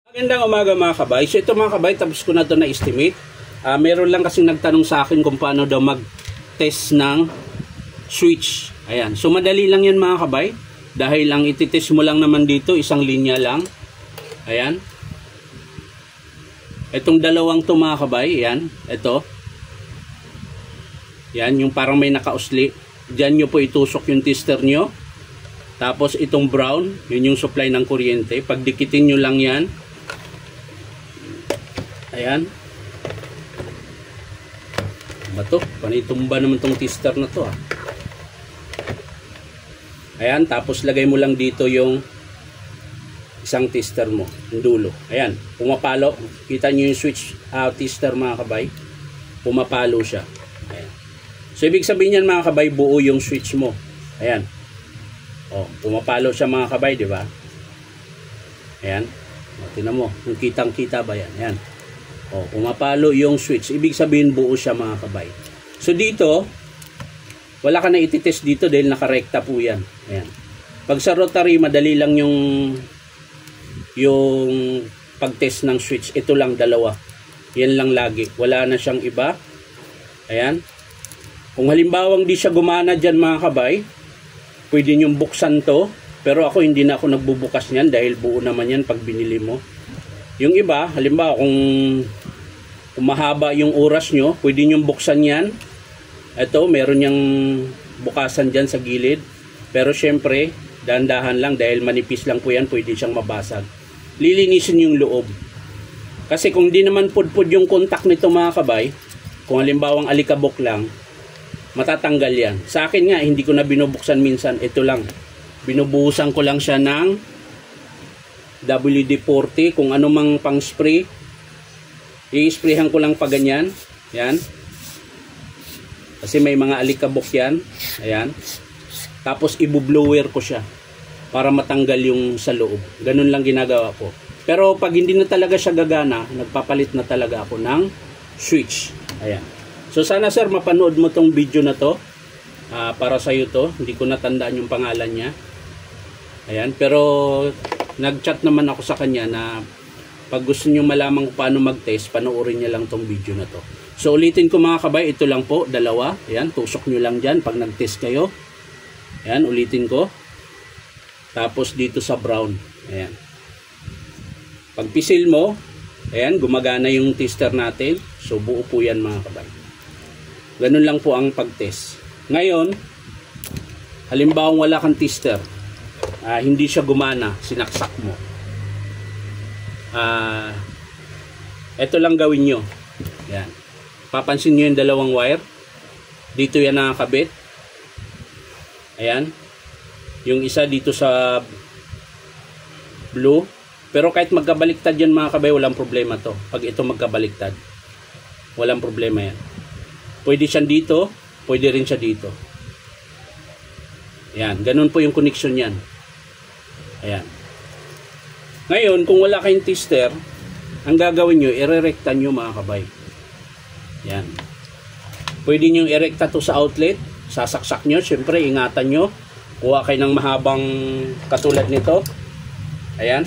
Magandang umaga mga kabay. So ito mga kabay, tapos ko na ito na-estimate. Meron lang kasing nagtanong sa akin kung paano daw mag-test ng switch. Ayan. So madali lang yan mga kabay. Dahil ang ititest mo lang naman dito, isang linya lang. Ayan. Itong dalawang to mga kabay, ayan. Ito. Yan, yung parang may nakausli. Diyan nyo po itusok yung tester nyo. Tapos itong brown, yun yung supply ng kuryente. Pagdikitin nyo lang yan. Ayan. Ba to? Panitumba naman tong tester na to. Ayan, tapos lagay mo lang dito yung isang tester mo, yung dulo. Ayan, pumapalo. Kita nyo yung switch tester mga kabay. Pumapalo siya. Ayan. So ibig sabihin yan mga kabay, buo yung switch mo. Ayan. Oh, pumapalo siya mga kabay, di ba? Ayan. O, tingnan mo, kung kitang-kita ba yan? Ayan. Oh, pumapalo yung switch. Ibig sabihin buo siya mga kabay. So dito, wala ka na ititest dito dahil nakarekta po yan. Ayan. Pag sa rotary, madali lang yung pag-test ng switch. Ito lang dalawa. Yan lang lagi. Wala na siyang iba. Ayan. Kung halimbawa hindi siya gumana dyan mga kabay, pwede nyo buksan to. Pero ako hindi na ako nagbubukas niyan dahil buo naman yan pag binili mo. Yung iba, halimbawa kung mahaba yung oras nyo, pwede nyo buksan yan. Ito, meron yung bukasan dyan sa gilid. Pero syempre, dahan-dahan lang dahil manipis lang po yan, pwede siyang mabasag. Lilinisin yung loob. Kasi kung di naman pudpud yung contact nito mga kabay, kung halimbawang alikabok lang, matatanggal yan. Sa akin nga, hindi ko na binubuksan minsan. Ito lang. Binubuhusan ko lang siya ng WD-40. Kung ano mang pang spray, i-sprayhan ko lang pa ganyan. Yan. Kasi may mga alikabok yan. Ayan. Tapos ibu-blower ko siya para matanggal yung sa loob. Ganun lang ginagawa ko. Pero pag hindi na talaga siya gagana, nagpapalit na talaga ako ng switch. Ayan. So sana sir, mapanood mo tong video na to. Para sa'yo to. Hindi ko natandaan yung pangalan niya. Ayan. Pero nag-chat naman ako sa kanya na pag gusto nyo malaman kung paano mag-test, panoorin niya lang tong video na to. So ulitin ko mga kabay, ito lang po, dalawa. Ayan, tusok nyo lang dyan pag nag-test kayo. Ayan, ulitin ko. Tapos dito sa brown. Ayan. Pag pisil mo, ayan, gumagana yung tester natin. So buo po yan mga kabay. Ganun lang po ang pag-test. Ngayon, halimbawa wala kang tester, hindi siya gumana, sinaksak mo. Ito lang gawin nyo. Ayan. Papansin nyo yung dalawang wire. Dito yan nakakabit. Ayan. Yung isa dito sa blue. Pero kahit magkabaliktad yan mga kabay, walang problema to. Pag ito magkabaliktad, walang problema yan. Pwede siya dito, pwede rin siya dito. Ayan. Ganun po yung connection yan. Ayan. Ngayon, kung wala kayong tester, ang gagawin nyo, irerekta nyo mga kabay. Yan. Pwede nyo irekta to sa outlet. Sasaksak nyo. Siyempre, ingatan nyo. Kuha kayo ng mahabang katulad nito. Ayan.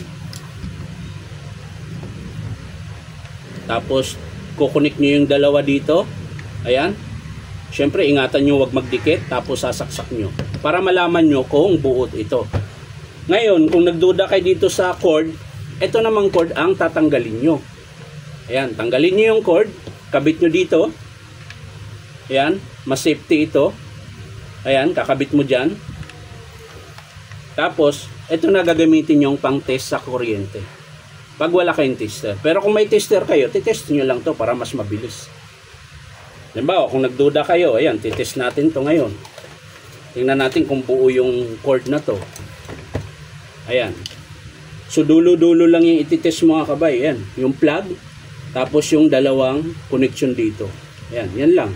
Tapos, kukunik nyo yung dalawa dito. Ayan. Siyempre, ingatan nyo huwag magdikit. Tapos, sasaksak nyo. Para malaman nyo kung buot ito. Ngayon, kung nagduda kayo dito sa cord, ito namang cord ang tatanggalin nyo. Ayan, tanggalin nyo yung cord, kabit nyo dito. Ayan, mas safety ito. Ayan, kakabit mo dyan. Tapos, ito na gagamitin yung pang test sa kuryente. Pag wala kayong tester. Pero kung may tester kayo, titest nyo lang to para mas mabilis. Halimbawa, kung nagduda kayo, ayan, titest natin to ngayon. Tingnan natin kung buo yung cord na to. Ayan. So dulo-dulo lang yung ititest mga kabay. Ayan. Yung plug. Tapos yung dalawang connection dito. Ayan. Yan lang.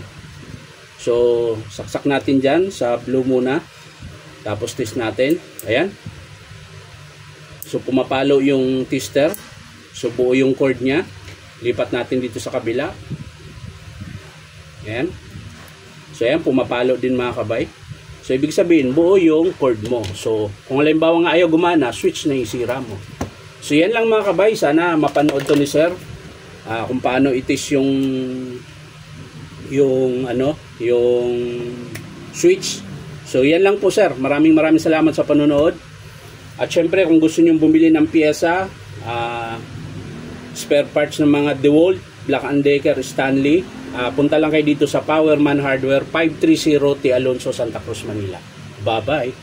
So saksak natin dyan sa blue muna. Tapos test natin. Ayan. So pumapalo yung tester. So buo yung cord nya. Lipat natin dito sa kabila. Ayan. So ayan. Pumapalo din mga kabay. So, ibig sabihin, buo yung cord mo. So, kung halimbawa nga ayaw gumana, switch na yung sira mo. So yan lang mga kabay, sana mapanood to ni sir kung paano itis yung switch. So yan lang po sir, maraming salamat sa panonood. At syempre kung gusto niyo bumili ng piyesa, spare parts ng mga DeWalt, Black & Decker, Stanley, punta lang kayo dito sa Powerman Hardware, 530 T. Alonso, Santa Cruz, Manila. Bye bye.